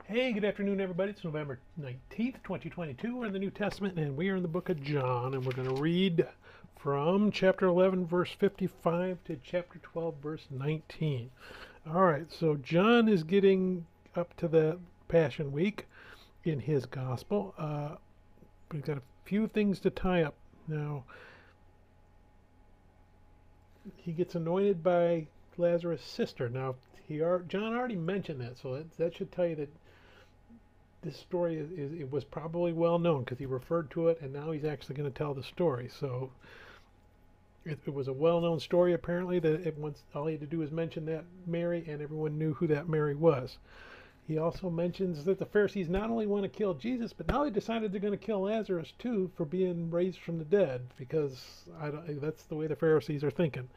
Hey, good afternoon, everybody. It's November 19th, 2022. We're in the New Testament, and we are in the book of John, and we're going to read from chapter 11, verse 55 to chapter 12, verse 19. All right, so John is getting up to the Passion Week in his gospel, but we've got a few things to tie up. Now, he gets anointed by Lazarus' sister. Now, John already mentioned that, so that should tell you that this story it was probably well known because he referred to it, and now he's actually going to tell the story. So it was a well-known story apparently that all he had to do was mention that Mary, and everyone knew who that Mary was. He also mentions that the Pharisees not only want to kill Jesus, but now they decided they're going to kill Lazarus too for being raised from the dead, because that's the way the Pharisees are thinking.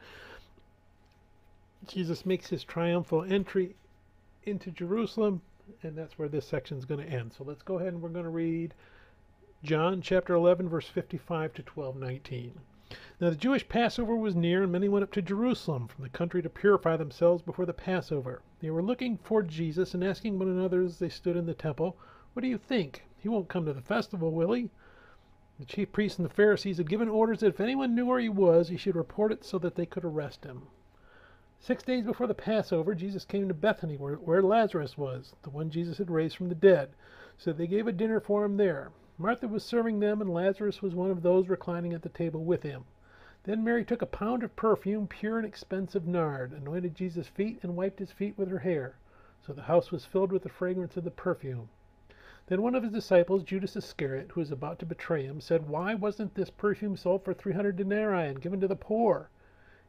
Jesus makes his triumphal entry into Jerusalem, and that's where this section is going to end. So let's go ahead and we're going to read John chapter 11, verse 55 to 12:19. Now the Jewish Passover was near, and many went up to Jerusalem from the country to purify themselves before the Passover. They were looking for Jesus and asking one another as they stood in the temple, "What do you think? He won't come to the festival, will he?" The chief priests and the Pharisees had given orders that if anyone knew where he was, he should report it so that they could arrest him. 6 days before the Passover, Jesus came to Bethany, where Lazarus was, the one Jesus had raised from the dead. So they gave a dinner for him there. Martha was serving them, and Lazarus was one of those reclining at the table with him. Then Mary took a pound of perfume, pure and expensive nard, anointed Jesus' feet, and wiped his feet with her hair. So the house was filled with the fragrance of the perfume. Then one of his disciples, Judas Iscariot, who was about to betray him, said, "Why wasn't this perfume sold for 300 denarii and given to the poor?"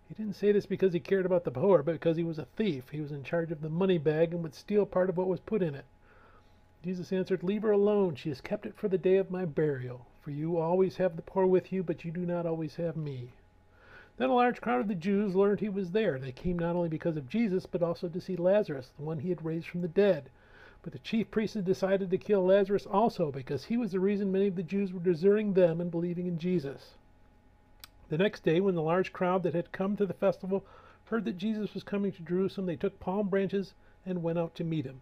He didn't say this because he cared about the poor, but because he was a thief. He was in charge of the money bag and would steal part of what was put in it. Jesus answered, "Leave her alone. She has kept it for the day of my burial. For you always have the poor with you, but you do not always have me." Then a large crowd of the Jews learned he was there. They came not only because of Jesus, but also to see Lazarus, the one he had raised from the dead. But the chief priests had decided to kill Lazarus also, because he was the reason many of the Jews were deserting them and believing in Jesus. The next day, when the large crowd that had come to the festival heard that Jesus was coming to Jerusalem, they took palm branches and went out to meet him.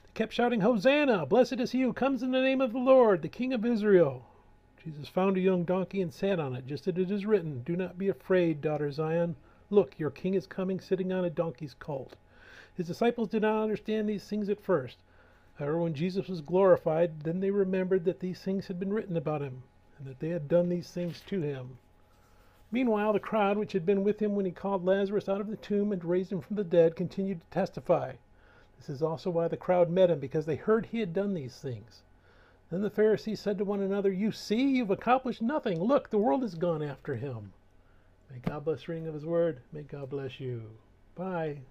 They kept shouting, "Hosanna! Blessed is he who comes in the name of the Lord, the King of Israel!" Jesus found a young donkey and sat on it, just as it is written, "Do not be afraid, daughter Zion. Look, your king is coming, sitting on a donkey's colt." His disciples did not understand these things at first. However, when Jesus was glorified, then they remembered that these things had been written about him, and that they had done these things to him. Meanwhile, the crowd which had been with him when he called Lazarus out of the tomb and raised him from the dead continued to testify. This is also why the crowd met him, because they heard he had done these things. Then the Pharisees said to one another, "You see, you've accomplished nothing. Look, the world has gone after him." May God bless the reading of his word. May God bless you. Bye.